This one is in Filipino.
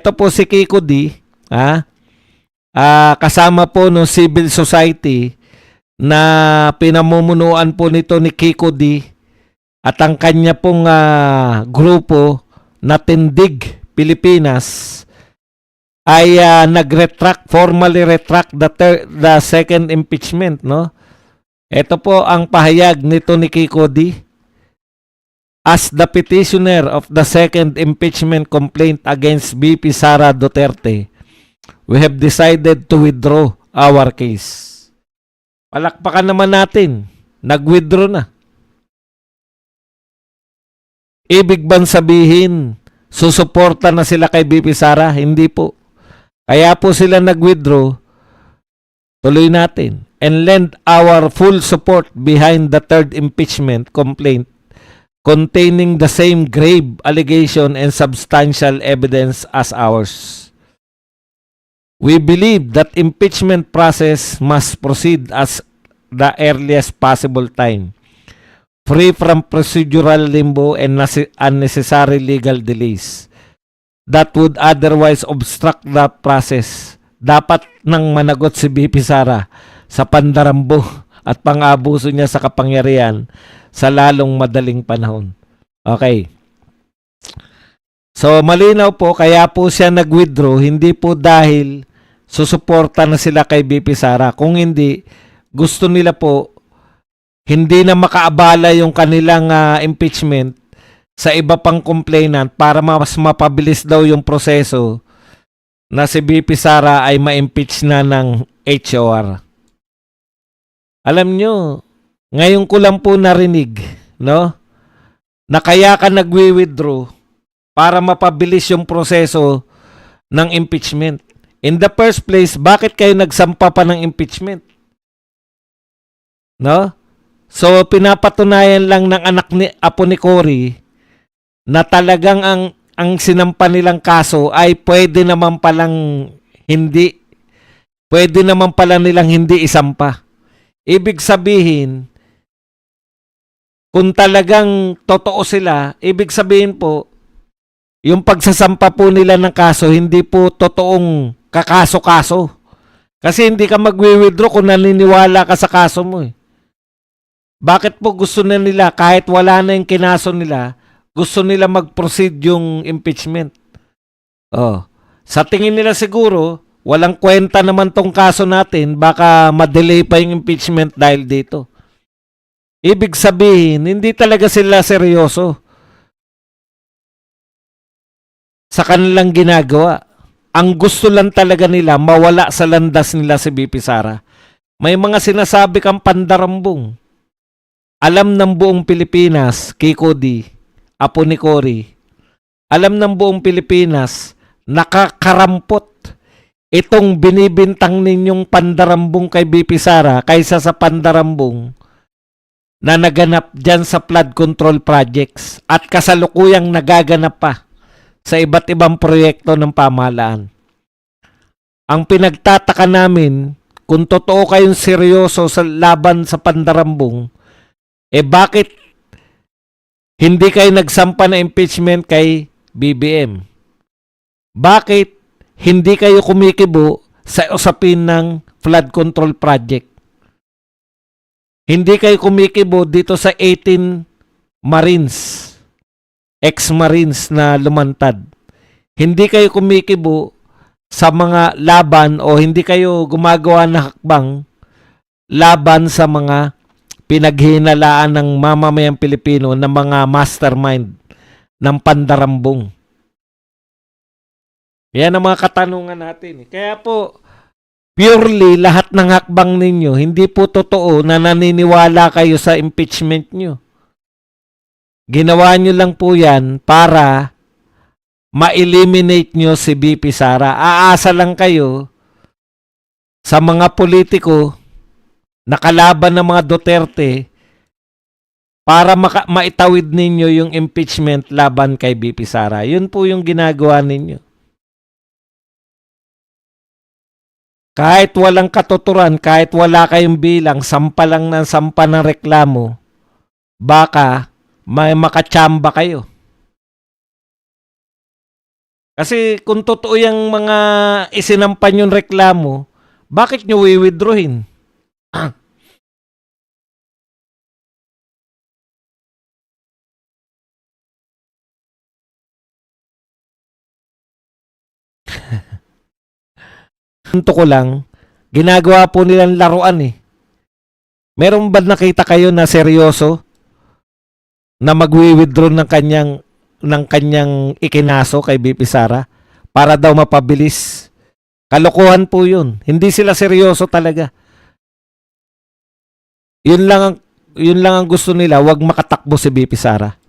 Ito po si Kiko D, kasama po ng civil society na pinamumunuan po nito ni Kiko D at ang kanya pong grupo na Tindig Pilipinas ay formally retract the second impeachment, no? Ito po ang pahayag nito ni Kiko D. As the petitioner of the second impeachment complaint against VP Sara Duterte, we have decided to withdraw our case. Palakpakan naman natin. Nag-withdraw na. Ibig bang sabihin, susuporta na sila kay VP Sara? Hindi po. Kaya po sila nag-withdraw. Tuloy natin. And lend our full support behind the third impeachment complaint containing the same grave allegation and substantial evidence as ours. We believe that impeachment process must proceed as the earliest possible time, free from procedural limbo and unnecessary legal delays that would otherwise obstruct the process. Dapat nang managot si VP Sara sa pandarambo at pang-abuso niya sa kapangyarihan sa lalong madaling panahon. Okay. So, malinaw po, kaya po siya nag-withdraw, hindi po dahil susuporta na sila kay VP Sara. Kung hindi, gusto nila po, hindi na makaabala yung kanilang impeachment sa iba pang complainant para mas mapabilis daw yung proseso na si VP Sara ay ma-impeach na ng HOR. Alam nyo, ngayon ko lang po narinig, no? Na kaya ka nagwi-withdraw para mapabilis yung proseso ng impeachment. In the first place, bakit kayo nagsampa pa ng impeachment? No? So, pinapatunayan lang ng anak ni Apo ni Cory na talagang ang sinampa nilang kaso ay pwede naman palang nilang hindi isampa. Ibig sabihin, kung talagang totoo sila, ibig sabihin po, yung pagsasampa po nila ng kaso, hindi po totoong kakaso-kaso. Kasi hindi ka magwi-withdraw kung naniniwala ka sa kaso mo. Bakit po gusto na nila, kahit wala na yung kinaso nila, gusto nila mag-proceed yung impeachment? Sa tingin nila siguro, walang kwenta naman tong kaso natin, baka ma-delay pa yung impeachment dahil dito. Ibig sabihin, hindi talaga sila seryoso sa kanilang ginagawa. Ang gusto lang talaga nila, mawala sa landas nila si VP Sara. May mga sinasabi kang pandarambong. Alam ng buong Pilipinas, Kiko D, Apo ni Cory, alam ng buong Pilipinas, nakakarampot itong binibintang ninyong pandarambong kay VP Sara kaysa sa pandarambong na naganap dyan sa flood control projects at kasalukuyang nagaganap pa sa iba't ibang proyekto ng pamahalaan. Ang pinagtataka namin, kung totoo kayong seryoso sa laban sa pandarambong, bakit hindi kayo nagsampa na impeachment kay BBM? Bakit hindi kayo kumikibo sa usapin ng flood control project? Hindi kayo kumikibo dito sa 18 Marines, ex-Marines na lumantad. Hindi kayo kumikibo sa mga laban o hindi kayo gumagawa ng hakbang laban sa mga pinaghinalaan ng mamamayang Pilipino na mga mastermind ng pandarambong. Yan ang mga katanungan natin. Kaya po, purely lahat ng hakbang ninyo, hindi po totoo na naniniwala kayo sa impeachment nyo. Ginawa nyo lang po yan para ma-eliminate nyo si VP Sara. Aasa lang kayo sa mga politiko na kalaban ng mga Duterte para maitawid ninyo yung impeachment laban kay VP Sara. Yun po yung ginagawa ninyo. Kahit walang katuturan, kahit wala kayong bilang, sampa lang ng sampa ng reklamo, baka may makatsamba kayo. Kasi kung totoo yung mga isinampan yung reklamo, bakit nyo withdrawin? Punto ko lang, ginagawa po nilang laruan eh. Meron ba nakita kayo na seryoso na magwi-withdraw ng kanyang ikinaso kay BP Sara para daw mapabilis? Kalokohan po 'yun. Hindi sila seryoso talaga. 'Yun lang ang gusto nila, wag makatakbo si BP Sara.